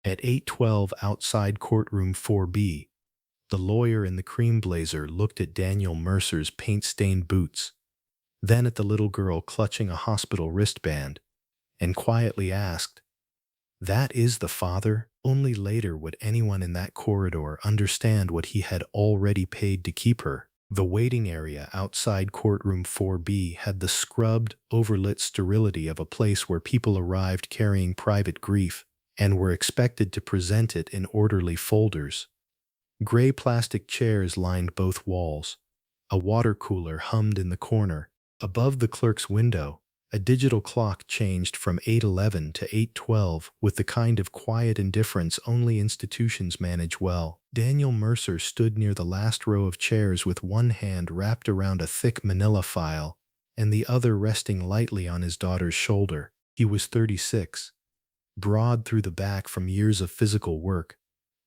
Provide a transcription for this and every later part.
At 8:12 outside courtroom 4B, the lawyer in the cream blazer looked at Daniel Mercer's paint-stained boots, then at the little girl clutching a hospital wristband, and quietly asked, "That is the father?" Only later would anyone in that corridor understand what he had already paid to keep her. The waiting area outside courtroom 4B had the scrubbed, overlit sterility of a place where people arrived carrying private grief and were expected to present it in orderly folders. Gray plastic chairs lined both walls. A water cooler hummed in the corner. Above the clerk's window, a digital clock changed from 8:11 to 8:12 with the kind of quiet indifference only institutions manage well. Daniel Mercer stood near the last row of chairs with one hand wrapped around a thick manila file and the other resting lightly on his daughter's shoulder. He was 36, broad through the back from years of physical work,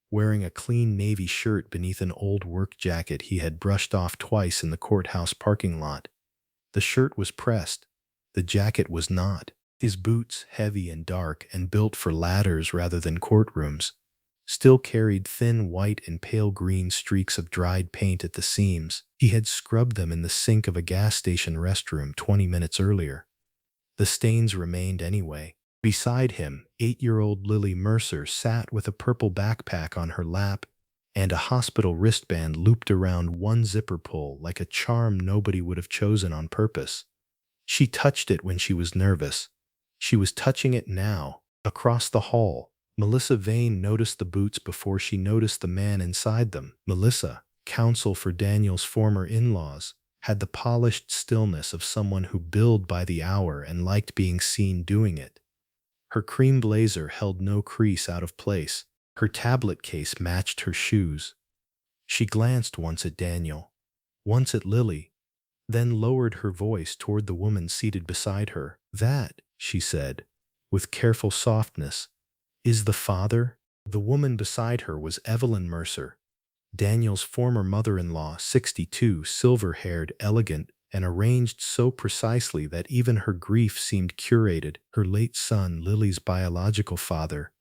wearing a clean navy shirt beneath an old work jacket he had brushed off twice in the courthouse parking lot. The shirt was pressed. The jacket was not. His boots, heavy and dark and built for ladders rather than courtrooms, still carried thin white and pale green streaks of dried paint at the seams. He had scrubbed them in the sink of a gas station restroom 20 minutes earlier. The stains remained anyway. Beside him, 8-year-old Lily Mercer sat with a purple backpack on her lap and a hospital wristband looped around one zipper pull like a charm nobody would have chosen on purpose. She touched it when she was nervous. She was touching it now. Across the hall, Melissa Vane noticed the boots before she noticed the man inside them. Melissa, counsel for Daniel's former in-laws, had the polished stillness of someone who billed by the hour and liked being seen doing it. Her cream blazer held no crease out of place. Her tablet case matched her shoes. She glanced once at Daniel, once at Lily, then lowered her voice toward the woman seated beside her. "That," she said, with careful softness, "is the father?" The woman beside her was Evelyn Mercer, Daniel's former mother-in-law, 62, silver-haired, elegant, and arranged so precisely that even her grief seemed curated. Her late son, Lily's biological father,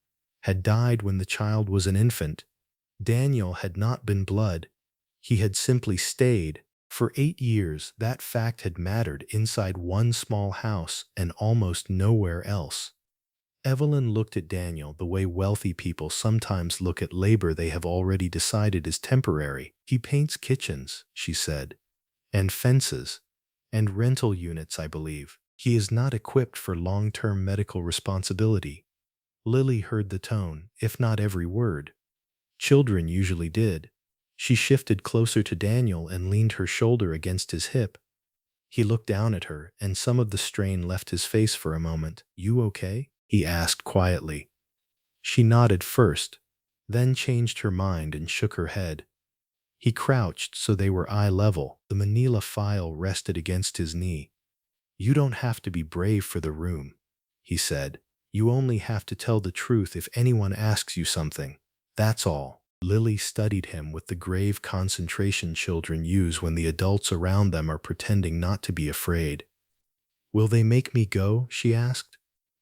had died when the child was an infant. Daniel had not been blood. He had simply stayed. For 8 years, that fact had mattered inside one small house and almost nowhere else. Evelyn looked at Daniel the way wealthy people sometimes look at labor they have already decided is temporary. "He paints kitchens," she said, "and fences, and rental units, I believe. He is not equipped for long-term medical responsibility." Lily heard the tone, if not every word. Children usually did. She shifted closer to Daniel and leaned her shoulder against his hip. He looked down at her, and some of the strain left his face for a moment. "You okay?" he asked quietly. She nodded first, then changed her mind and shook her head. He crouched so they were eye level. The manila file rested against his knee. "You don't have to be brave for the room," he said. "You only have to tell the truth if anyone asks you something. That's all." Lily studied him with the grave concentration children use when the adults around them are pretending not to be afraid. "Will they make me go?" she asked.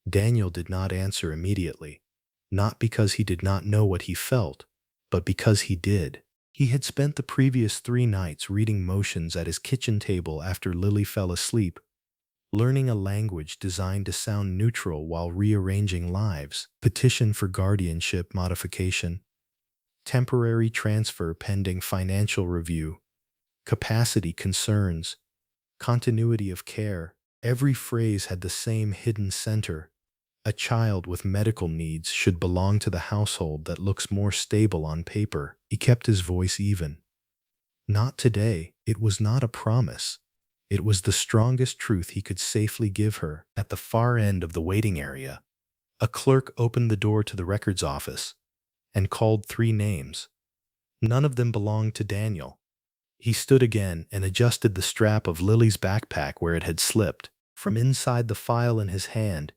Daniel did not answer immediately, not because he did not know what he felt, but because he did. He had spent the previous 3 nights reading motions at his kitchen table after Lily fell asleep, learning a language designed to sound neutral while rearranging lives. Petition for guardianship modification. Temporary transfer pending financial review. Capacity concerns. Continuity of care. Every phrase had the same hidden center. A child with medical needs should belong to the household that looks more stable on paper. He kept his voice even. Not today. It was not a promise. It was the strongest truth he could safely give her. At the far end of the waiting area, a clerk opened the door to the records office and called 3 names. None of them belonged to Daniel. He stood again and adjusted the strap of Lily's backpack where it had slipped. From inside the file in his hand,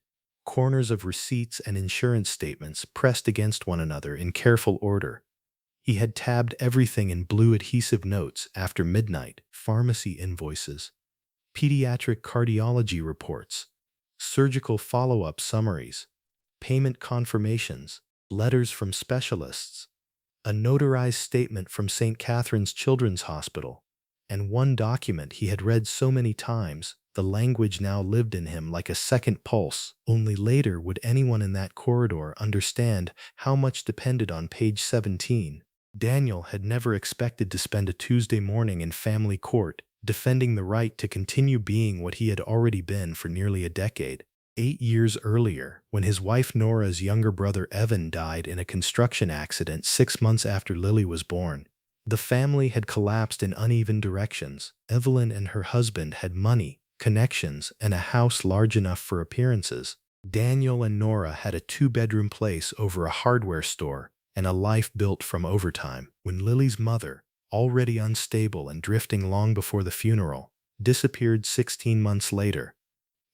corners of receipts and insurance statements pressed against one another in careful order. He had tabbed everything in blue adhesive notes after midnight: pharmacy invoices, pediatric cardiology reports, surgical follow-up summaries, payment confirmations. letters from specialists, a notarized statement from St. Catherine's Children's Hospital, and one document he had read so many times, the language now lived in him like a second pulse. Only later would anyone in that corridor understand how much depended on page 17. Daniel had never expected to spend a Tuesday morning in family court, defending the right to continue being what he had already been for nearly a decade. 8 years earlier, when his wife Nora's younger brother Evan died in a construction accident 6 months after Lily was born, the family had collapsed in uneven directions. Evelyn and her husband had money, connections, and a house large enough for appearances. Daniel and Nora had a 2-bedroom place over a hardware store and a life built from overtime. When Lily's mother, already unstable and drifting long before the funeral, disappeared 16 months later,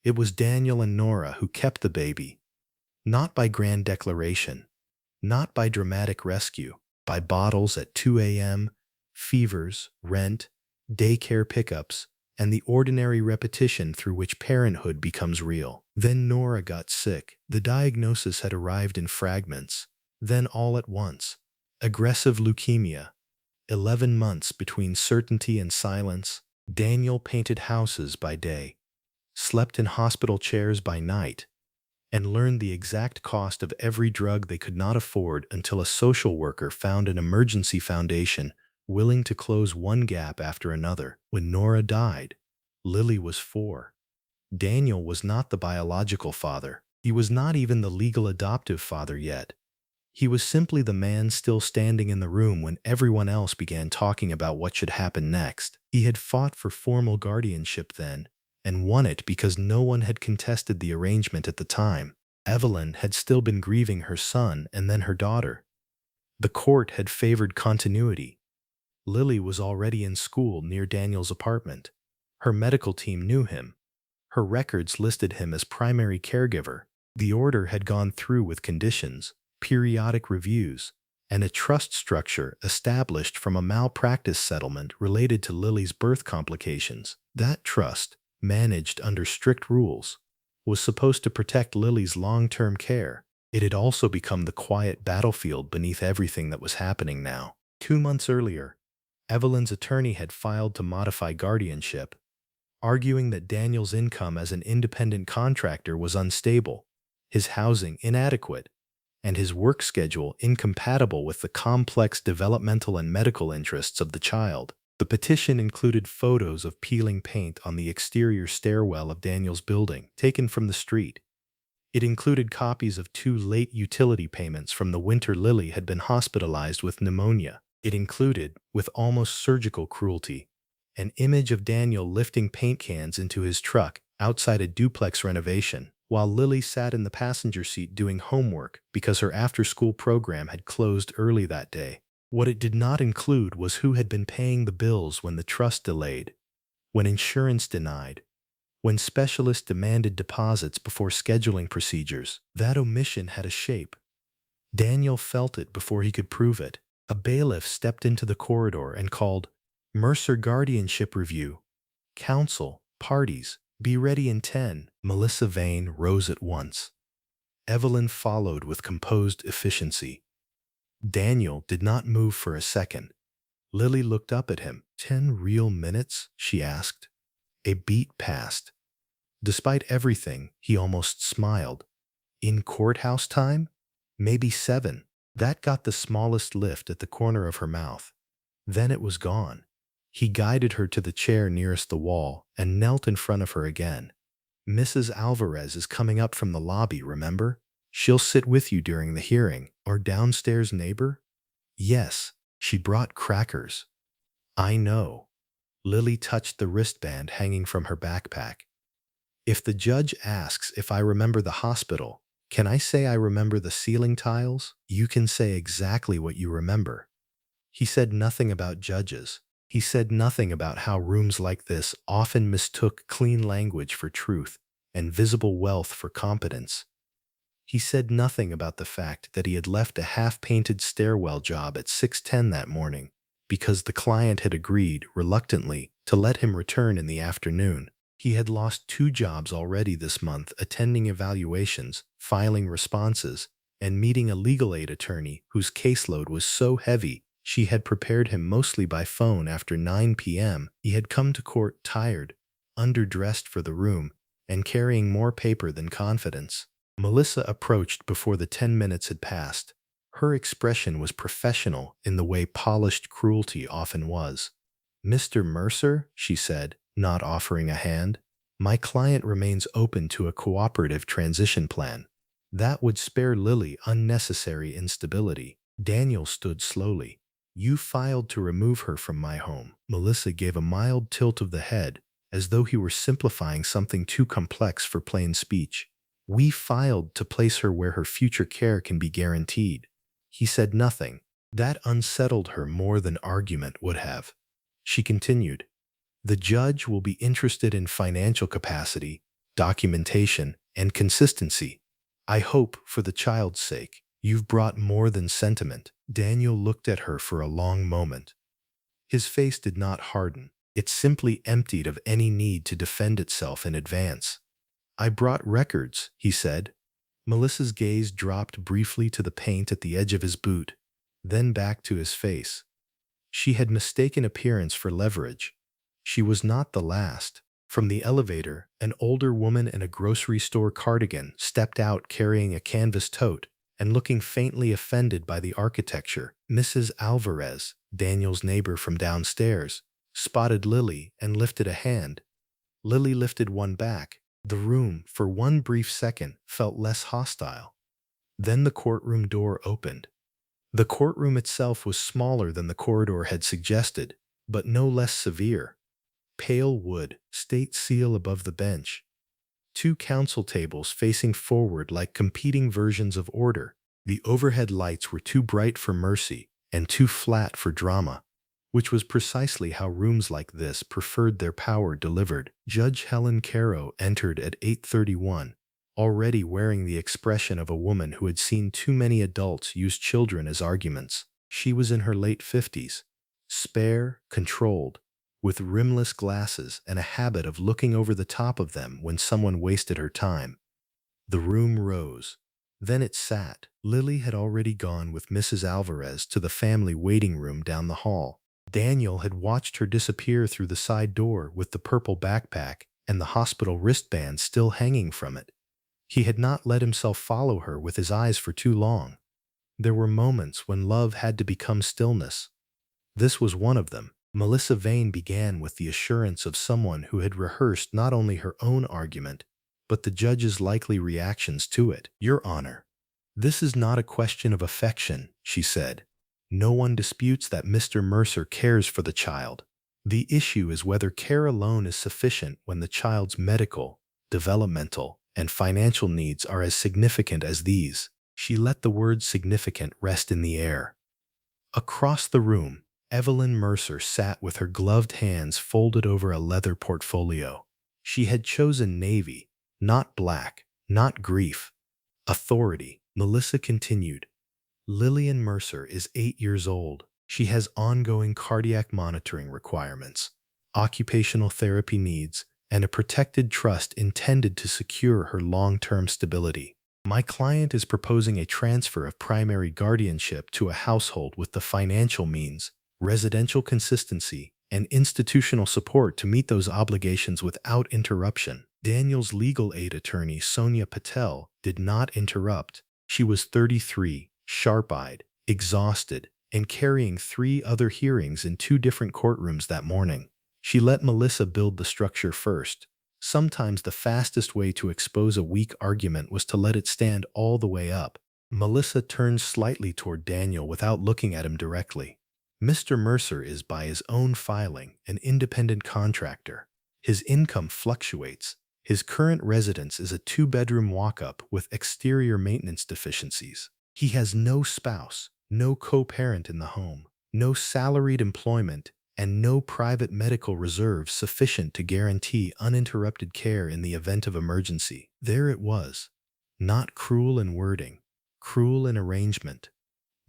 it was Daniel and Nora who kept the baby. Not by grand declaration, not by dramatic rescue, by bottles at 2 a.m., fevers, rent, daycare pickups, and the ordinary repetition through which parenthood becomes real. Then Nora got sick. The diagnosis had arrived in fragments. Then all at once, aggressive leukemia. 11 months between certainty and silence. Daniel painted houses by day, slept in hospital chairs by night, and learned the exact cost of every drug they could not afford until a social worker found an emergency foundation willing to close one gap after another. When Nora died, Lily was 4. Daniel was not the biological father. He was not even the legal adoptive father yet. He was simply the man still standing in the room when everyone else began talking about what should happen next. He had fought for formal guardianship then, and won it because no one had contested the arrangement at the time. Evelyn had still been grieving her son and then her daughter. The court had favored continuity. Lily was already in school near Daniel's apartment. Her medical team knew him. Her records listed him as primary caregiver. The order had gone through with conditions, periodic reviews, and a trust structure established from a malpractice settlement related to Lily's birth complications. That trust, managed under strict rules, was supposed to protect Lily's long-term care. It had also become the quiet battlefield beneath everything that was happening now. 2 months earlier, Evelyn's attorney had filed to modify guardianship, arguing that Daniel's income as an independent contractor was unstable, his housing inadequate, and his work schedule incompatible with the complex developmental and medical interests of the child. The petition included photos of peeling paint on the exterior stairwell of Daniel's building, taken from the street. It included copies of 2 late utility payments from the winter Lily had been hospitalized with pneumonia. It included, with almost surgical cruelty, an image of Daniel lifting paint cans into his truck outside a duplex renovation, while Lily sat in the passenger seat doing homework because her after-school program had closed early that day. What it did not include was who had been paying the bills when the trust delayed, when insurance denied, when specialists demanded deposits before scheduling procedures. That omission had a shape. Daniel felt it before he could prove it. A bailiff stepped into the corridor and called, "Mercer guardianship review. Counsel, parties, be ready in 10. Melissa Vane rose at once. Evelyn followed with composed efficiency. Daniel did not move for a second. Lily looked up at him. 10 real minutes? She asked. A beat passed. Despite everything, he almost smiled. In courthouse time? Maybe 7. That got the smallest lift at the corner of her mouth. Then it was gone. He guided her to the chair nearest the wall and knelt in front of her again. Mrs. Alvarez is coming up from the lobby, remember? She'll sit with you during the hearing. Our downstairs neighbor? Yes, she brought crackers. I know. Lily touched the wristband hanging from her backpack. If the judge asks if I remember the hospital, can I say I remember the ceiling tiles? You can say exactly what you remember. He said nothing about judges. He said nothing about how rooms like this often mistook clean language for truth and visible wealth for competence. He said nothing about the fact that he had left a half-painted stairwell job at 6:10 that morning because the client had agreed, reluctantly, to let him return in the afternoon. He had lost 2 jobs already this month attending evaluations, filing responses, and meeting a legal aid attorney whose caseload was so heavy she had prepared him mostly by phone after 9 p.m. He had come to court tired, underdressed for the room, and carrying more paper than confidence. Melissa approached before the 10 minutes had passed. Her expression was professional in the way polished cruelty often was. "Mr. Mercer," she said, not offering a hand, "my client remains open to a cooperative transition plan. That would spare Lily unnecessary instability." Daniel stood slowly. "You filed to remove her from my home." Melissa gave a mild tilt of the head, as though he were simplifying something too complex for plain speech. "We filed to place her where her future care can be guaranteed." He said nothing. That unsettled her more than argument would have. She continued, "The judge will be interested in financial capacity, documentation, and consistency. I hope, for the child's sake, you've brought more than sentiment." Daniel looked at her for a long moment. His face did not harden. It simply emptied of any need to defend itself in advance. "I brought records," he said. Melissa's gaze dropped briefly to the paint at the edge of his boot, then back to his face. She had mistaken appearance for leverage. She was not the last. From the elevator, an older woman in a grocery store cardigan stepped out carrying a canvas tote and looking faintly offended by the architecture. Mrs. Alvarez, Daniel's neighbor from downstairs, spotted Lily and lifted a hand. Lily lifted one back. The room, for one brief second, felt less hostile. Then the courtroom door opened. The courtroom itself was smaller than the corridor had suggested, but no less severe. Pale wood, state seal above the bench. Two counsel tables facing forward like competing versions of order. The overhead lights were too bright for mercy and too flat for drama, which was precisely how rooms like this preferred their power delivered. Judge Helen Caro entered at 8:31, already wearing the expression of a woman who had seen too many adults use children as arguments. She was in her late 50s, spare, controlled, with rimless glasses and a habit of looking over the top of them when someone wasted her time. The room rose. Then it sat. Lily had already gone with Mrs. Alvarez to the family waiting room down the hall. Daniel had watched her disappear through the side door with the purple backpack and the hospital wristband still hanging from it. He had not let himself follow her with his eyes for too long. There were moments when love had to become stillness. This was one of them. Melissa Vane began with the assurance of someone who had rehearsed not only her own argument, but the judge's likely reactions to it. "Your Honor, this is not a question of affection," she said. "No one disputes that Mr. Mercer cares for the child. The issue is whether care alone is sufficient when the child's medical, developmental, and financial needs are as significant as these." She let the word significant rest in the air. Across the room, Evelyn Mercer sat with her gloved hands folded over a leather portfolio. She had chosen navy, not black, not grief. Authority. Melissa continued. "Lillian Mercer is 8 years old. She has ongoing cardiac monitoring requirements, occupational therapy needs, and a protected trust intended to secure her long-term stability. My client is proposing a transfer of primary guardianship to a household with the financial means, residential consistency, and institutional support to meet those obligations without interruption." Daniel's legal aid attorney, Sonia Patel, did not interrupt. She was 33, sharp-eyed, exhausted, and carrying 3 other hearings in 2 different courtrooms that morning. She let Melissa build the structure first. Sometimes the fastest way to expose a weak argument was to let it stand all the way up. Melissa turned slightly toward Daniel without looking at him directly. "Mr. Mercer is, by his own filing, an independent contractor. His income fluctuates. His current residence is a 2-bedroom walk-up with exterior maintenance deficiencies. He has no spouse, no co-parent in the home, no salaried employment, and no private medical reserves sufficient to guarantee uninterrupted care in the event of emergency." There it was. Not cruel in wording, cruel in arrangement.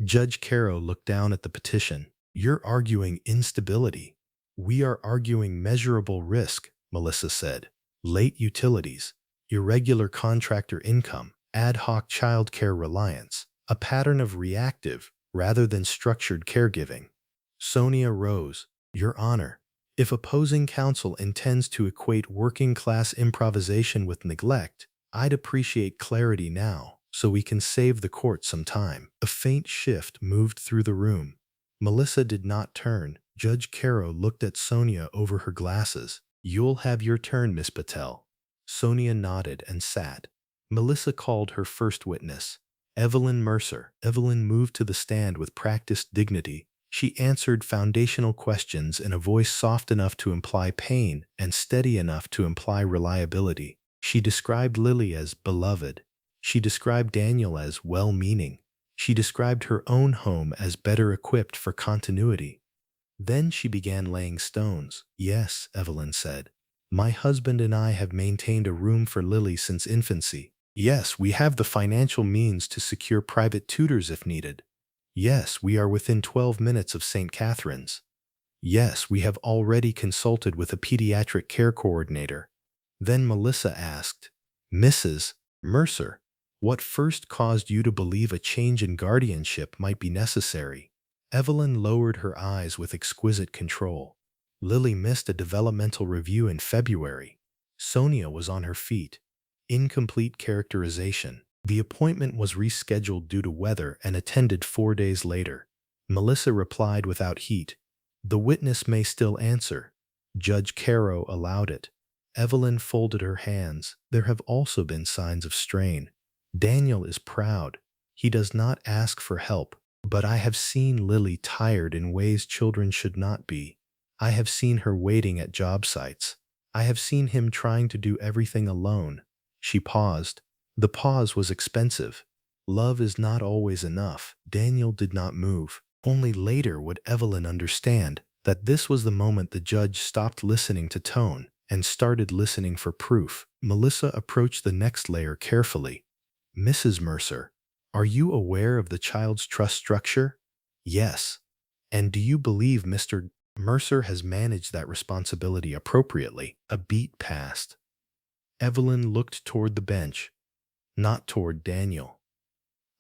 Judge Caro looked down at the petition. "You're arguing instability." "We are arguing measurable risk," Melissa said. "Late utilities, irregular contractor income, ad hoc childcare reliance, a pattern of reactive rather than structured caregiving. Sonia rose. Your Honor, if opposing counsel intends to equate working-class improvisation with neglect, I'd appreciate clarity now so we can save the court some time. A faint shift moved through the room. Melissa did not turn. Judge Caro looked at Sonia over her glasses. You'll have your turn, Miss Patel. Sonia nodded and sat. Melissa called her first witness, Evelyn Mercer. Evelyn moved to the stand with practiced dignity. She answered foundational questions in a voice soft enough to imply pain and steady enough to imply reliability. She described Lily as beloved. She described Daniel as well-meaning. She described her own home as better equipped for continuity. Then she began laying stones. Yes, Evelyn said. My husband and I have maintained a room for Lily since infancy. Yes, we have the financial means to secure private tutors if needed. Yes, we are within 12 minutes of St. Catherine's. Yes, we have already consulted with a pediatric care coordinator. Then Melissa asked, Mrs. Mercer, what first caused you to believe a change in guardianship might be necessary? Evelyn lowered her eyes with exquisite control. Lily missed a developmental review in February. Sonia was on her feet. Incomplete characterization. The appointment was rescheduled due to weather and attended 4 days later. Melissa replied without heat. The witness may still answer. Judge Caro allowed it. Evelyn folded her hands. There have also been signs of strain. Daniel is proud. He does not ask for help. But I have seen Lily tired in ways children should not be. I have seen her waiting at job sites. I have seen him trying to do everything alone. She paused. The pause was expensive. Love is not always enough. Daniel did not move. Only later would Evelyn understand that this was the moment the judge stopped listening to tone and started listening for proof. Melissa approached the next layer carefully. Mrs. Mercer, are you aware of the child's trust structure? Yes. And do you believe Mr. Mercer has managed that responsibility appropriately? A beat passed. Evelyn looked toward the bench, not toward Daniel.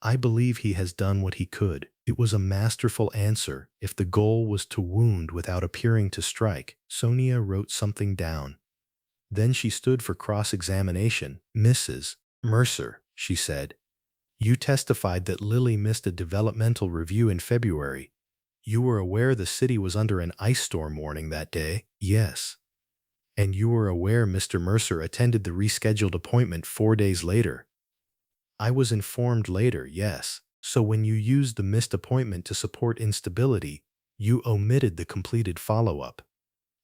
I believe he has done what he could. It was a masterful answer if the goal was to wound without appearing to strike. Sonia wrote something down. Then she stood for cross-examination. Mrs. Mercer, she said, you testified that Lily missed a developmental review in February. You were aware the city was under an ice storm warning that day? Yes. And you were aware Mr. Mercer attended the rescheduled appointment 4 days later? I was informed later, yes. So when you used the missed appointment to support instability, you omitted the completed follow-up.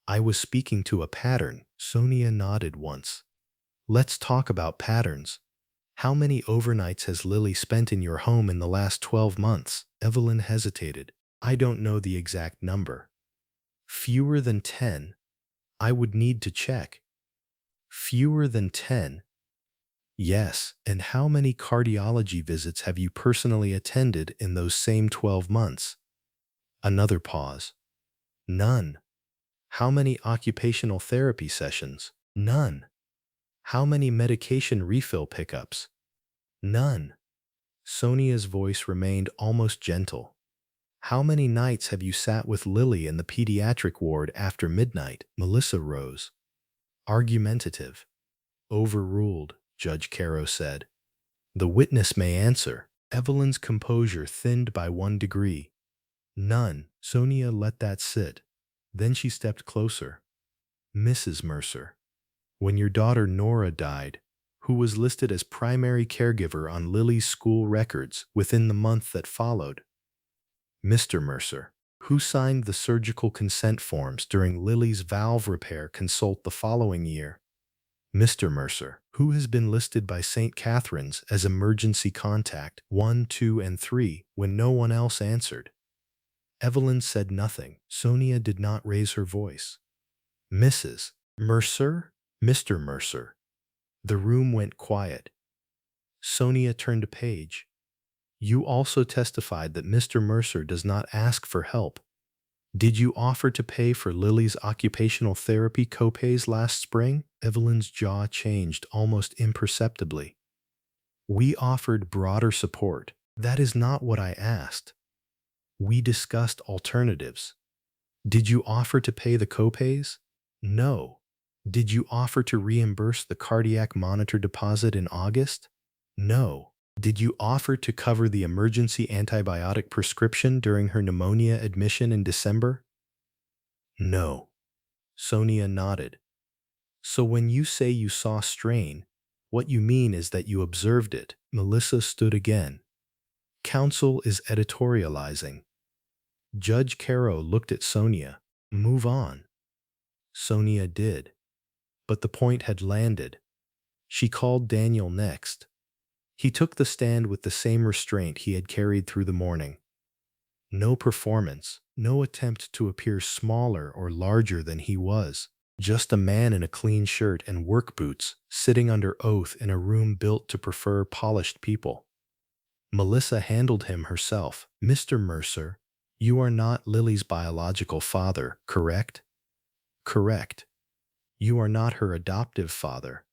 I was speaking to a pattern. Sonia nodded once. Let's talk about patterns. How many overnights has Lily spent in your home in the last 12 months? Evelyn hesitated. I don't know the exact number. Fewer than 10. I would need to check. Fewer than 10. Yes, and how many cardiology visits have you personally attended in those same 12 months? Another pause. None. How many occupational therapy sessions? None. How many medication refill pickups? None. Sonia's voice remained almost gentle. How many nights have you sat with Lily in the pediatric ward after midnight? Melissa rose. Argumentative. Overruled, Judge Caro said. The witness may answer. Evelyn's composure thinned by 1 degree. None. Sonia let that sit. Then she stepped closer. Mrs. Mercer, when your daughter Nora died, who was listed as primary caregiver on Lily's school records within the month that followed? Mr. Mercer, who signed the surgical consent forms during Lily's valve repair consult the following year? Mr. Mercer, who has been listed by St. Catherine's as emergency contact 1, 2, and 3 when no one else answered? Evelyn said nothing. Sonia did not raise her voice. Mrs. Mercer? Mr. Mercer. The room went quiet. Sonia turned a page. You also testified that Mr. Mercer does not ask for help. Did you offer to pay for Lily's occupational therapy copays last spring? Evelyn's jaw changed almost imperceptibly. We offered broader support. That is not what I asked. We discussed alternatives. Did you offer to pay the copays? No. Did you offer to reimburse the cardiac monitor deposit in August? No. Did you offer to cover the emergency antibiotic prescription during her pneumonia admission in December? No. Sonia nodded. So when you say you saw strain, what you mean is that you observed it. Melissa stood again. Counsel is editorializing. Judge Caro looked at Sonia. Move on. Sonia did. But the point had landed. She called Daniel next. He took the stand with the same restraint he had carried through the morning. No performance, no attempt to appear smaller or larger than he was. Just a man in a clean shirt and work boots, sitting under oath in a room built to prefer polished people. Melissa handled him herself. Mr. Mercer, you are not Lily's biological father, correct? Correct. You are not her adoptive father.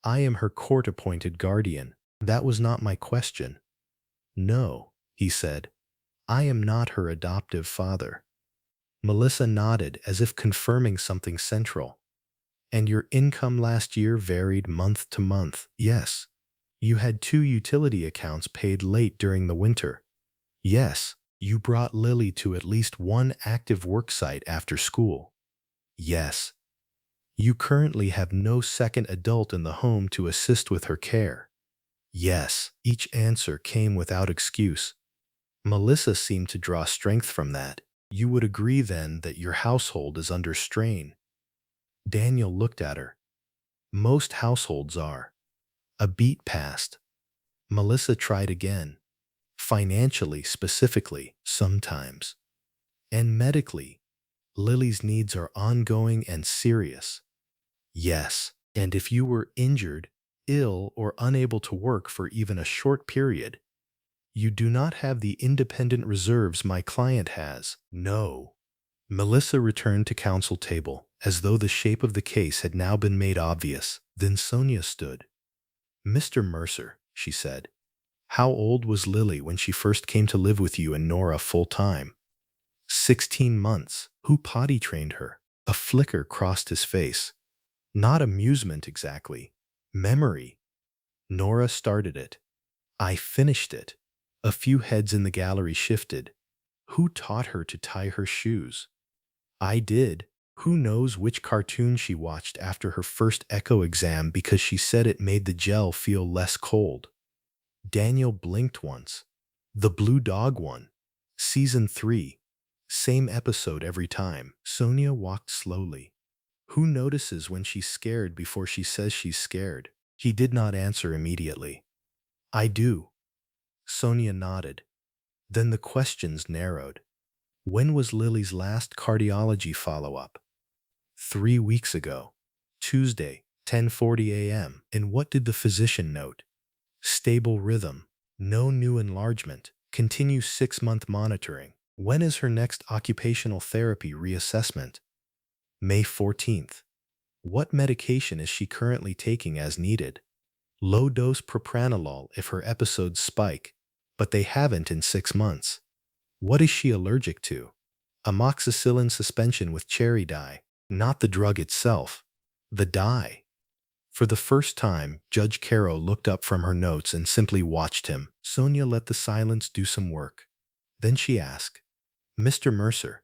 I am her court-appointed guardian. That was not my question. No, he said. I am not her adoptive father. Melissa nodded as if confirming something central. And your income last year varied month to month. Yes. You had 2 utility accounts paid late during the winter. Yes. You brought Lily to at least one active worksite after school. Yes. You currently have no second adult in the home to assist with her care. Yes. Each answer came without excuse. Melissa seemed to draw strength from that. You would agree then that your household is under strain. Daniel looked at her. Most households are. A beat passed. Melissa tried again. Financially, specifically, sometimes. And medically, Lily's needs are ongoing and serious. Yes, and if you were injured, ill, or unable to work for even a short period, you do not have the independent reserves my client has. No. Melissa returned to counsel table, as though the shape of the case had now been made obvious. Then Sonia stood. Mr. Mercer, she said, how old was Lily when she first came to live with you and Nora full-time? 16 months. Who potty trained her? A flicker crossed his face. Not amusement exactly. Memory. Nora started it. I finished it. A few heads in the gallery shifted. Who taught her to tie her shoes? I did. Who knows which cartoon she watched after her first echo exam because she said it made the gel feel less cold? Daniel blinked once. The Blue Dog one. Season 3. Same episode every time. Sonia walked slowly. Who notices when she's scared before she says she's scared? He did not answer immediately. I do. Sonia nodded. Then the questions narrowed. When was Lily's last cardiology follow-up? 3 weeks ago. Tuesday, 10:40 a.m. And what did the physician note? Stable rhythm. No new enlargement. Continue 6-month monitoring. When is her next occupational therapy reassessment? May 14th. What medication is she currently taking as needed? Low-dose propranolol if her episodes spike, but they haven't in 6 months. What is she allergic to? Amoxicillin suspension with cherry dye, not the drug itself, the dye. For the first time, Judge Caro looked up from her notes and simply watched him. Sonia let the silence do some work. Then she asked, Mr. Mercer,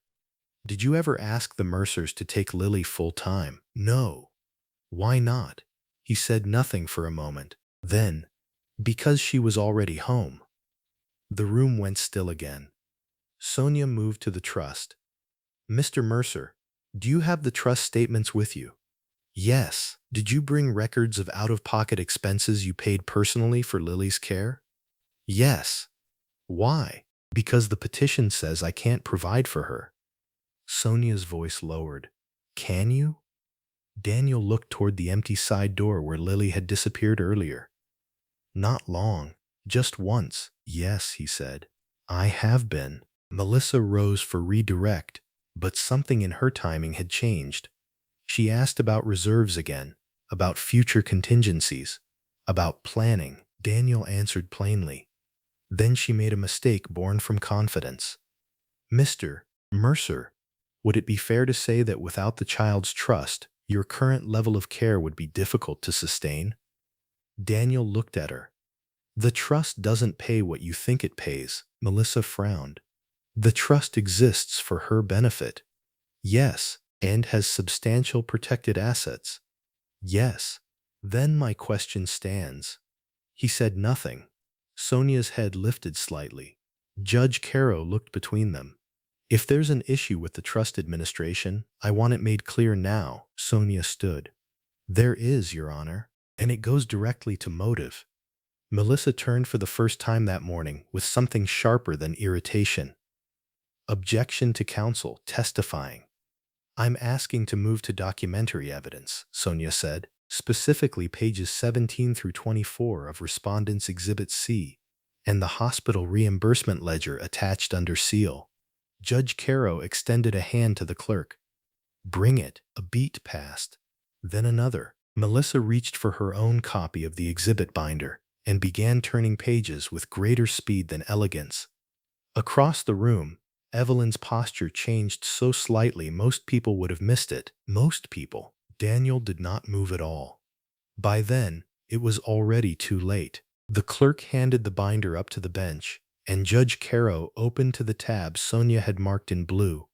did you ever ask the Mercers to take Lily full-time? No. Why not? He said nothing for a moment. Then, because she was already home. The room went still again. Sonia moved to the trust. Mr. Mercer, do you have the trust statements with you? Yes. Did you bring records of out-of-pocket expenses you paid personally for Lily's care? Yes. Why? Because the petition says I can't provide for her. Sonia's voice lowered. Can you? Daniel looked toward the empty side door where Lily had disappeared earlier. Not long. Just once. Yes, he said. I have been. Melissa rose for redirect, but something in her timing had changed. She asked about reserves again, about future contingencies, about planning. Daniel answered plainly. Then she made a mistake born from confidence. Mr. Mercer, would it be fair to say that without the child's trust, your current level of care would be difficult to sustain? Daniel looked at her. The trust doesn't pay what you think it pays, Melissa frowned. The trust exists for her benefit. Yes, and has substantial protected assets. Yes. Then my question stands. He said nothing. Sonia's head lifted slightly. Judge Caro looked between them. If there's an issue with the trust administration, I want it made clear now, Sonia stood. There is, Your Honor, and it goes directly to motive. Melissa turned for the first time that morning with something sharper than irritation. Objection to counsel testifying. I'm asking to move to documentary evidence, Sonia said, specifically pages 17 through 24 of Respondent's Exhibit C, and the hospital reimbursement ledger attached under seal. Judge Caro extended a hand to the clerk. Bring it. A beat passed. Then another. Melissa reached for her own copy of the exhibit binder and began turning pages with greater speed than elegance. Across the room, Evelyn's posture changed so slightly most people would have missed it. Most people. Daniel did not move at all. By then, it was already too late. The clerk handed the binder up to the bench, and Judge Caro opened to the tab Sonia had marked in blue.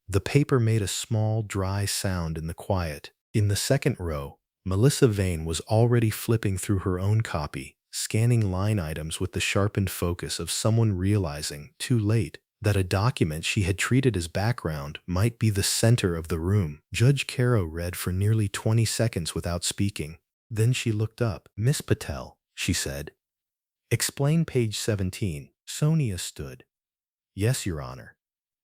The paper made a small, dry sound in the quiet. In the second row, Melissa Vane was already flipping through her own copy, scanning line items with the sharpened focus of someone realizing, too late, that a document she had treated as background might be the center of the room. Judge Caro read for nearly 20 seconds without speaking. Then she looked up. Miss Patel, she said. Explain page 17. Sonia stood. Yes, Your Honor.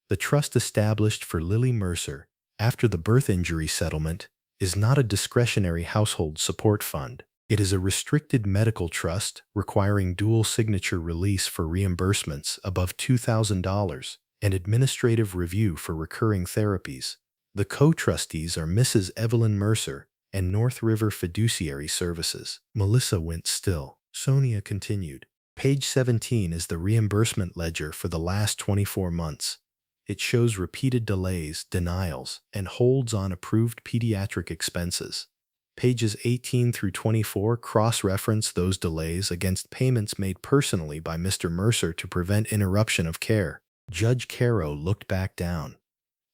The trust established for Lily Mercer after the birth injury settlement is not a discretionary household support fund. It is a restricted medical trust requiring dual signature release for reimbursements above $2,000 and administrative review for recurring therapies. The co-trustees are Mrs. Evelyn Mercer and North River Fiduciary Services. Melissa went still. Sonia continued. Page 17 is the reimbursement ledger for the last 24 months. It shows repeated delays, denials, and holds on approved pediatric expenses. Pages 18 through 24 cross-reference those delays against payments made personally by Mr. Mercer to prevent interruption of care. Judge Caro looked back down.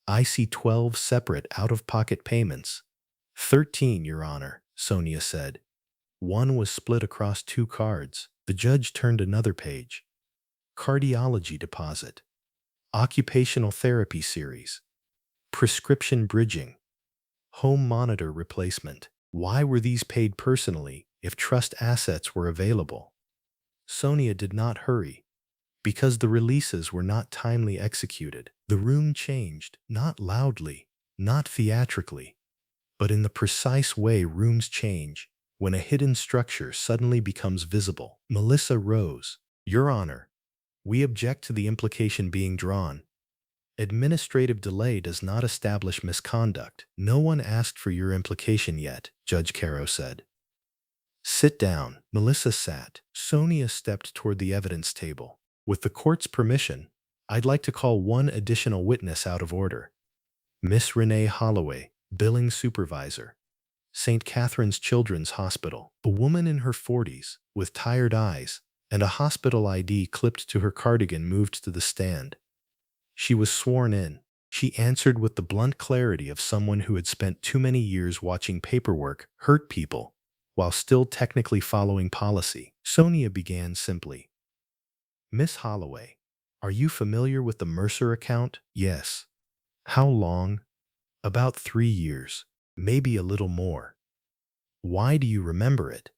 I see 12 separate out-of-pocket payments. 13, Your Honor, Sonia said. One was split across 2 cards. The judge turned another page. Cardiology deposit. Occupational therapy series. Prescription bridging. Home monitor replacement. Why were these paid personally if trust assets were available? Sonia did not hurry. Because the releases were not timely executed. The room changed, not loudly, not theatrically, but in the precise way rooms change when a hidden structure suddenly becomes visible. Melissa rose. Your Honor, we object to the implication being drawn. Administrative delay does not establish misconduct. No one asked for your implication yet, Judge Caro said. Sit down. Melissa sat. Sonia stepped toward the evidence table. With the court's permission, I'd like to call one additional witness out of order. Miss Renee Holloway, billing supervisor. St. Catherine's Children's Hospital. A woman in her 40s, with tired eyes, and a hospital ID clipped to her cardigan moved to the stand. She was sworn in. She answered with the blunt clarity of someone who had spent too many years watching paperwork hurt people, while still technically following policy. Sonia began simply. Miss Holloway, are you familiar with the Mercer account? Yes. How long? About 3 years. Maybe a little more. Why do you remember it?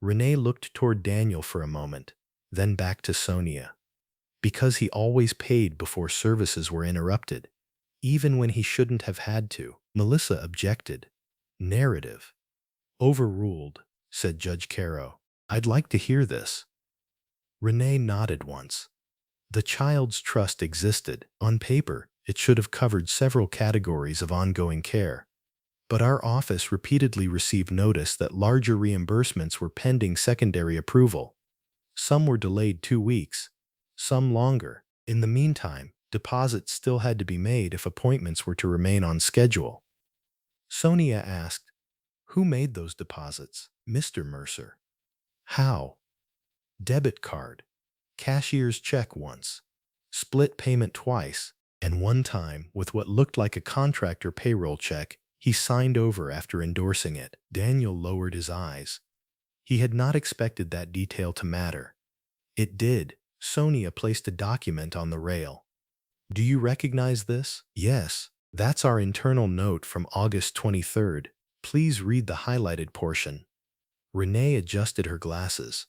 Renee looked toward Daniel for a moment, then back to Sonia. Because he always paid before services were interrupted, even when he shouldn't have had to. Melissa objected. Narrative. Overruled, said Judge Caro. I'd like to hear this. Renee nodded once. The child's trust existed. On paper, it should have covered several categories of ongoing care. But our office repeatedly received notice that larger reimbursements were pending secondary approval. Some were delayed 2 weeks, some longer. In the meantime, deposits still had to be made if appointments were to remain on schedule. Sonia asked, "Who made those deposits?" "Mr. Mercer." "How?" "Debit card. Cashier's check once. Split payment twice. And one time, with what looked like a contractor payroll check, he signed over after endorsing it." Daniel lowered his eyes. He had not expected that detail to matter. It did. Sonia placed a document on the rail. "Do you recognize this?" "Yes. That's our internal note from August 23rd. Please read the highlighted portion." Renee adjusted her glasses.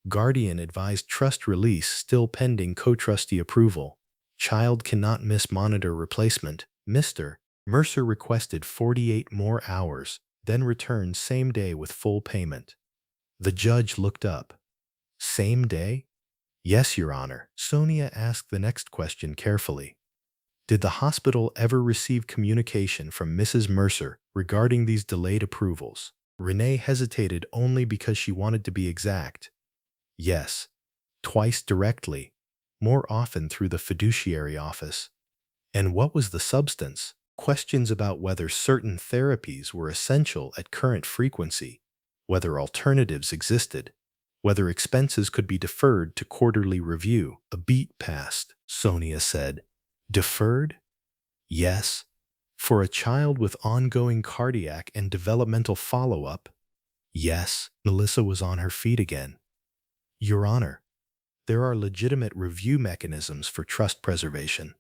Guardian advised trust release still pending co-trustee approval. Child cannot miss monitor replacement. Mr. Mercer requested 48 more hours, then returned same day with full payment. The judge looked up. "Same day?" "Yes, Your Honor." Sonia asked the next question carefully. "Did the hospital ever receive communication from Mrs. Mercer regarding these delayed approvals?" Renee hesitated only because she wanted to be exact. "Yes. Twice directly, more often through the fiduciary office." "And what was the substance?" "Questions about whether certain therapies were essential at current frequency, whether alternatives existed, whether expenses could be deferred to quarterly review." "A beat passed," Sonia said. "Deferred?" "Yes. For a child with ongoing cardiac and developmental follow-up?" "Yes." Melissa was on her feet again. "Your Honor, there are legitimate review mechanisms for trust preservation.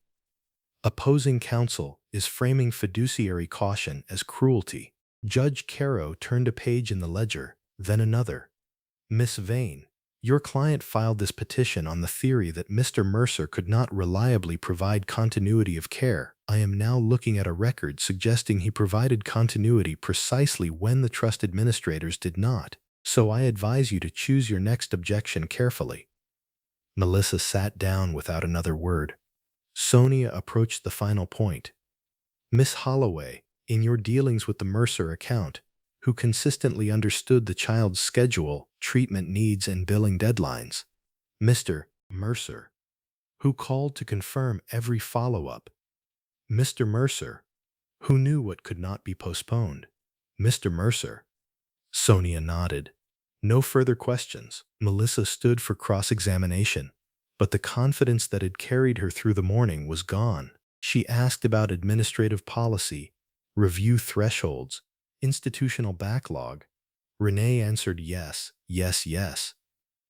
Opposing counsel is framing fiduciary caution as cruelty." Judge Caro turned a page in the ledger, then another. "Miss Vane, your client filed this petition on the theory that Mr. Mercer could not reliably provide continuity of care. I am now looking at a record suggesting he provided continuity precisely when the trust administrators did not. So I advise you to choose your next objection carefully." Melissa sat down without another word. Sonia approached the final point. "Miss Holloway, in your dealings with the Mercer account, who consistently understood the child's schedule, treatment needs, and billing deadlines? Mr. Mercer, who called to confirm every follow-up? Mr. Mercer, who knew what could not be postponed? Mr. Mercer." Sonia nodded. No further questions. Melissa stood for cross-examination, but the confidence that had carried her through the morning was gone. She asked about administrative policy, review thresholds, institutional backlog. Renee answered yes, yes, yes.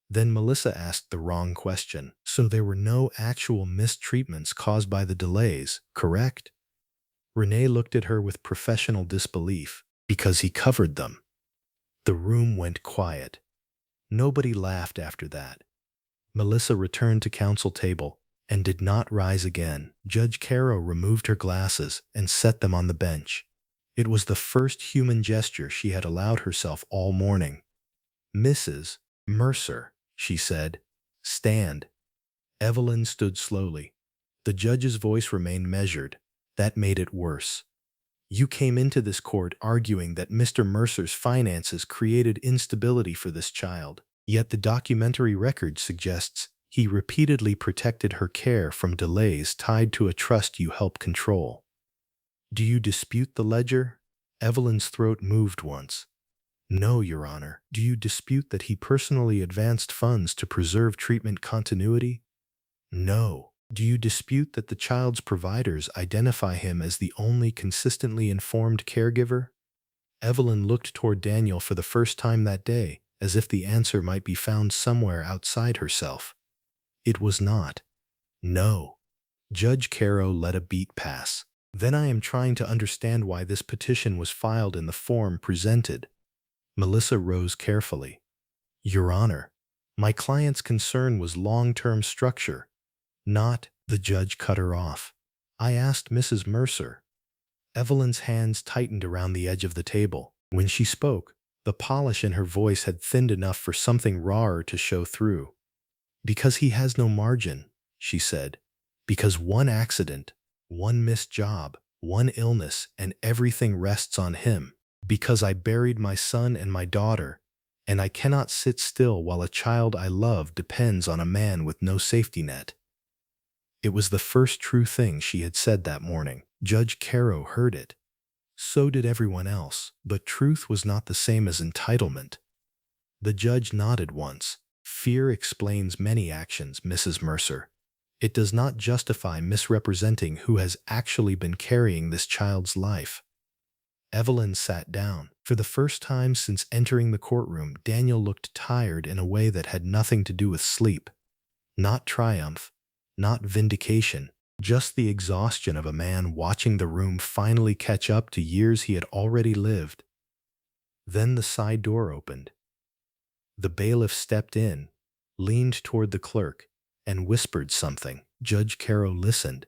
Then Melissa asked the wrong question. "So there were no actual mistreatments caused by the delays, correct?" Renee looked at her with professional disbelief. "Because he covered them." The room went quiet. Nobody laughed after that. Melissa returned to counsel table and did not rise again. Judge Caro removed her glasses and set them on the bench. It was the first human gesture she had allowed herself all morning. "Mrs. Mercer," she said, "stand." Evelyn stood slowly. The judge's voice remained measured. That made it worse. "You came into this court arguing that Mr. Mercer's finances created instability for this child, yet the documentary record suggests he repeatedly protected her care from delays tied to a trust you help control. Do you dispute the ledger?" Evelyn's throat moved once. "No, Your Honor." "Do you dispute that he personally advanced funds to preserve treatment continuity?" "No." "Do you dispute that the child's providers identify him as the only consistently informed caregiver?" Evelyn looked toward Daniel for the first time that day, as if the answer might be found somewhere outside herself. It was not. "No." Judge Caro let a beat pass. "Then I am trying to understand why this petition was filed in the form presented." Melissa rose carefully. "Your Honor, my client's concern was long-term structure, not—" The judge cut her off. "I asked Mrs. Mercer." Evelyn's hands tightened around the edge of the table. When she spoke, the polish in her voice had thinned enough for something rawer to show through. "Because he has no margin," she said. "Because one accident, one missed job, one illness, and everything rests on him. Because I buried my son and my daughter, and I cannot sit still while a child I love depends on a man with no safety net." It was the first true thing she had said that morning. Judge Caro heard it. So did everyone else, but truth was not the same as entitlement. The judge nodded once. "Fear explains many actions, Mrs. Mercer. It does not justify misrepresenting who has actually been carrying this child's life." Evelyn sat down. For the first time since entering the courtroom, Daniel looked tired in a way that had nothing to do with sleep. Not triumph, not vindication, just the exhaustion of a man watching the room finally catch up to years he had already lived. Then the side door opened. The bailiff stepped in, leaned toward the clerk, and whispered something. Judge Caro listened,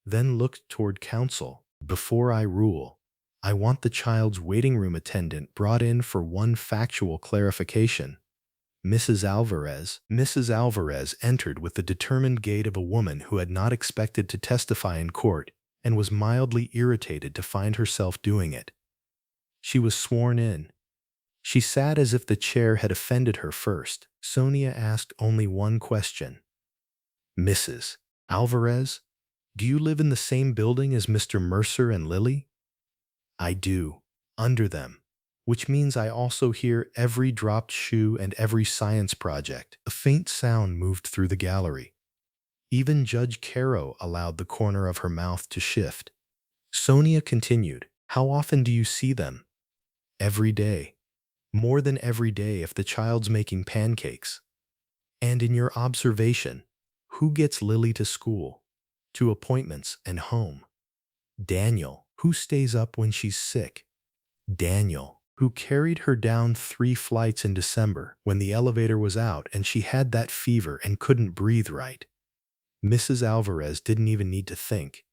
then looked toward counsel. "Before I rule, I want the child's waiting room attendant brought in for one factual clarification." Mrs. Alvarez entered with the determined gait of a woman who had not expected to testify in court and was mildly irritated to find herself doing it. She was sworn in. She sat as if the chair had offended her first. Sonia asked only one question. "Mrs. Alvarez, do you live in the same building as Mr. Mercer and Lily?" "I do. Under them. Which means I also hear every dropped shoe and every science project." A faint sound moved through the gallery. Even Judge Caro allowed the corner of her mouth to shift. Sonia continued, "How often do you see them?" "Every day. More than every day if the child's making pancakes." "And in your observation, who gets Lily to school, to appointments and home?" "Daniel." "Who stays up when she's sick?" "Daniel." "Who carried her down 3 flights in December when the elevator was out and she had that fever and couldn't breathe right?" Mrs. Alvarez didn't even need to think.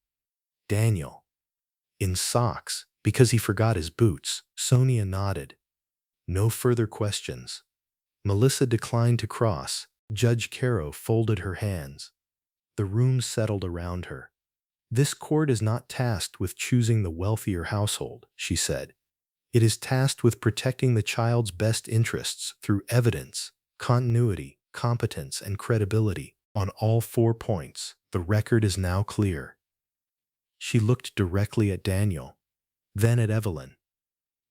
"Daniel." "In socks, because he forgot his boots." Sonia nodded. No further questions. Melissa declined to cross. Judge Caro folded her hands. The room settled around her. "This court is not tasked with choosing the wealthier household," she said. "It is tasked with protecting the child's best interests through evidence, continuity, competence, and credibility. On all 4 points, the record is now clear." She looked directly at Daniel, then at Evelyn.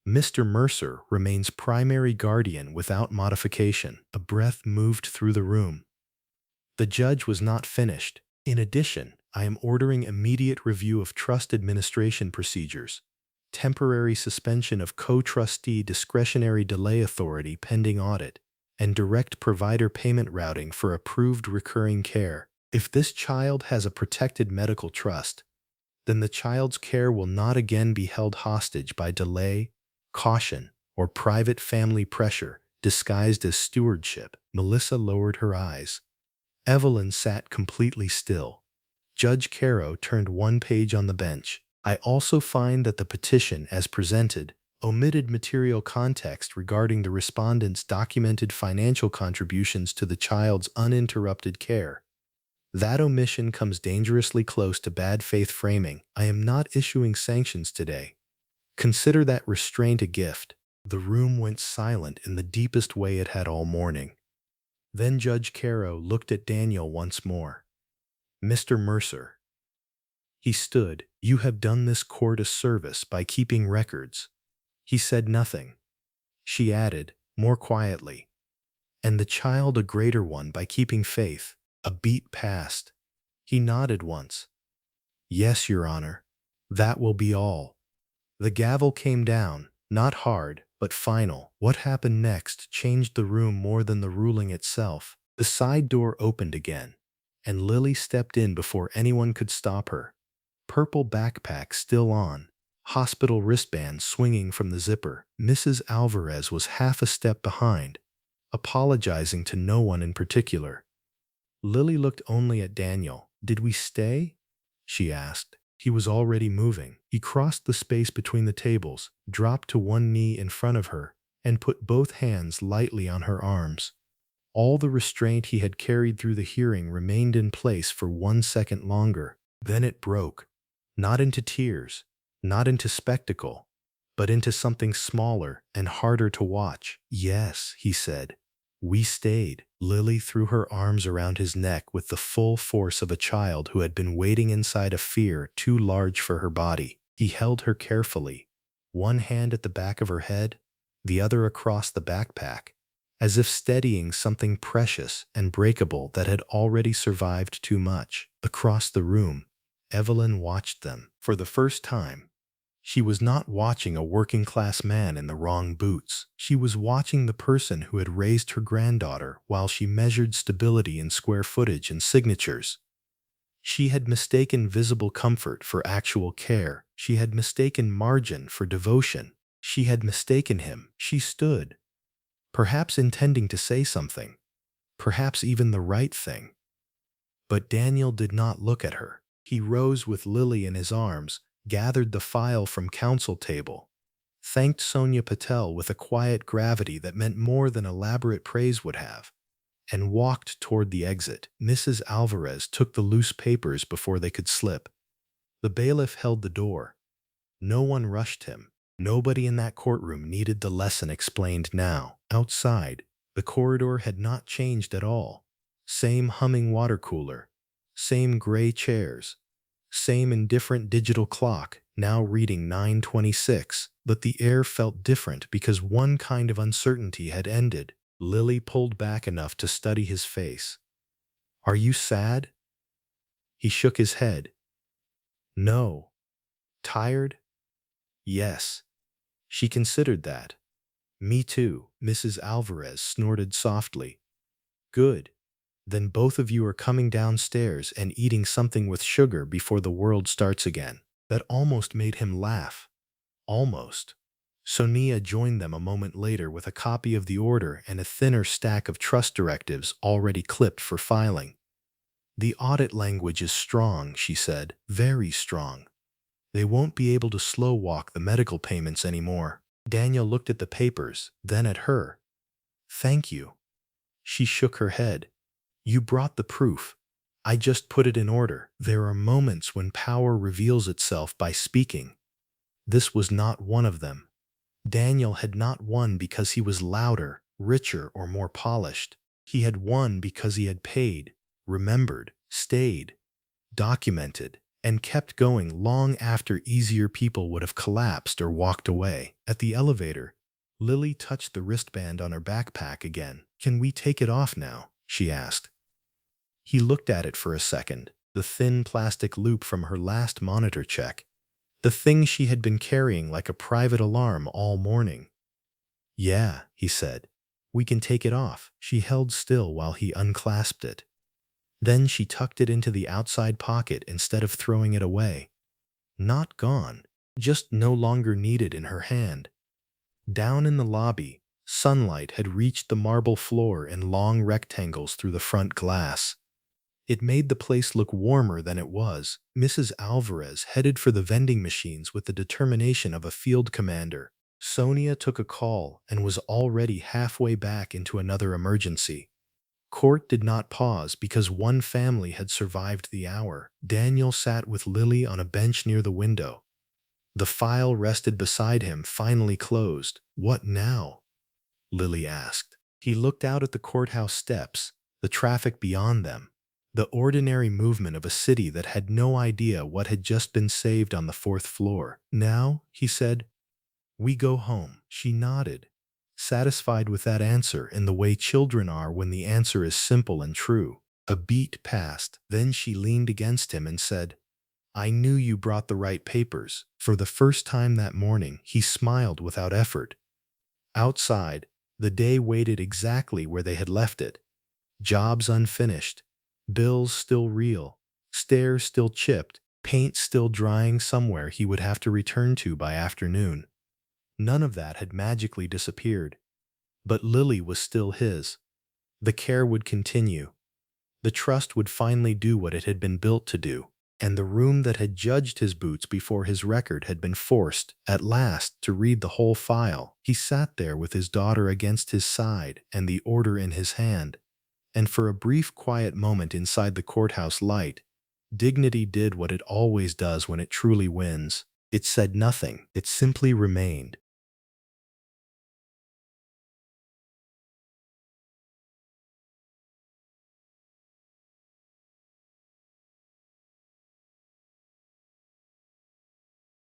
"Mr. Mercer remains primary guardian without modification." A breath moved through the room. The judge was not finished. "In addition, I am ordering immediate review of trust administration procedures, temporary suspension of co-trustee discretionary delay authority pending audit, and direct provider payment routing for approved recurring care. If this child has a protected medical trust, then the child's care will not again be held hostage by delay, caution, or private family pressure disguised as stewardship." Melissa lowered her eyes. Evelyn sat completely still. Judge Caro turned one page on the bench. "I also find that the petition, as presented, omitted material context regarding the respondent's documented financial contributions to the child's uninterrupted care. That omission comes dangerously close to bad faith framing. I am not issuing sanctions today. Consider that restraint a gift." The room went silent in the deepest way it had all morning. Then Judge Caro looked at Daniel once more. "Mr. Mercer." He stood. "You have done this court a service by keeping records." He said nothing. She added, more quietly, "And the child a greater one by keeping faith." A beat passed. He nodded once. "Yes, Your Honor. That will be all." The gavel came down, not hard, but final. What happened next changed the room more than the ruling itself. The side door opened again, and Lily stepped in before anyone could stop her. Purple backpack still on, hospital wristband swinging from the zipper. Mrs. Alvarez was half a step behind, apologizing to no one in particular. Lily looked only at Daniel. "Did we stay?" she asked. He was already moving. He crossed the space between the tables, dropped to one knee in front of her, and put both hands lightly on her arms. All the restraint he had carried through the hearing remained in place for 1 second longer. Then it broke. Not into tears, not into spectacle, but into something smaller and harder to watch. Yes, he said. We stayed. Lily threw her arms around his neck with the full force of a child who had been waiting inside a fear too large for her body. He held her carefully, one hand at the back of her head, the other across the backpack, as if steadying something precious and breakable that had already survived too much. Across the room, Evelyn watched them. For the first time, she was not watching a working-class man in the wrong boots. She was watching the person who had raised her granddaughter while she measured stability in square footage and signatures. She had mistaken visible comfort for actual care. She had mistaken margin for devotion. She had mistaken him. She stood, perhaps intending to say something, perhaps even the right thing. But Daniel did not look at her. He rose with Lily in his arms, gathered the file from counsel table, thanked Sonia Patel with a quiet gravity that meant more than elaborate praise would have, and walked toward the exit. Mrs. Alvarez took the loose papers before they could slip. The bailiff held the door. No one rushed him. Nobody in that courtroom needed the lesson explained now. Outside, the corridor had not changed at all. Same humming water cooler, same gray chairs, same indifferent digital clock, now reading 9:26, but the air felt different because one kind of uncertainty had ended. Lily pulled back enough to study his face. Are you sad? He shook his head. No. Tired? Yes. She considered that. Me too, Mrs. Alvarez snorted softly. Good. Then both of you are coming downstairs and eating something with sugar before the world starts again. That almost made him laugh. Almost. Sonia joined them a moment later with a copy of the order and a thinner stack of trust directives already clipped for filing. The audit language is strong, she said, very strong. They won't be able to slow walk the medical payments anymore. Daniel looked at the papers, then at her. Thank you. She shook her head. You brought the proof. I just put it in order. There are moments when power reveals itself by speaking. This was not one of them. Daniel had not won because he was louder, richer, or more polished. He had won because he had paid, remembered, stayed, documented, and kept going long after easier people would have collapsed or walked away. At the elevator, Lily touched the wristband on her backpack again. Can we take it off now? She asked. He looked at it for a second, the thin plastic loop from her last monitor check, the thing she had been carrying like a private alarm all morning. Yeah, he said. We can take it off. She held still while he unclasped it. Then she tucked it into the outside pocket instead of throwing it away. Not gone, just no longer needed in her hand. Down in the lobby, sunlight had reached the marble floor in long rectangles through the front glass. It made the place look warmer than it was. Mrs. Alvarez headed for the vending machines with the determination of a field commander. Sonia took a call and was already halfway back into another emergency. Court did not pause because one family had survived the hour. Daniel sat with Lily on a bench near the window. The file rested beside him, finally closed. What now? Lily asked. He looked out at the courthouse steps, the traffic beyond them, the ordinary movement of a city that had no idea what had just been saved on the 4th floor. Now, he said, we go home. She nodded, satisfied with that answer in the way children are when the answer is simple and true. A beat passed. Then she leaned against him and said, I knew you brought the right papers. For the first time that morning, he smiled without effort. Outside, the day waited exactly where they had left it. Jobs unfinished, bills still real, stairs still chipped, paint still drying somewhere he would have to return to by afternoon. None of that had magically disappeared. But Lily was still his. The care would continue. The trust would finally do what it had been built to do. And the room that had judged his boots before his record had been forced, at last, to read the whole file. He sat there with his daughter against his side and the order in his hand. And for a brief quiet moment inside the courthouse light, dignity did what it always does when it truly wins. It said nothing. It simply remained.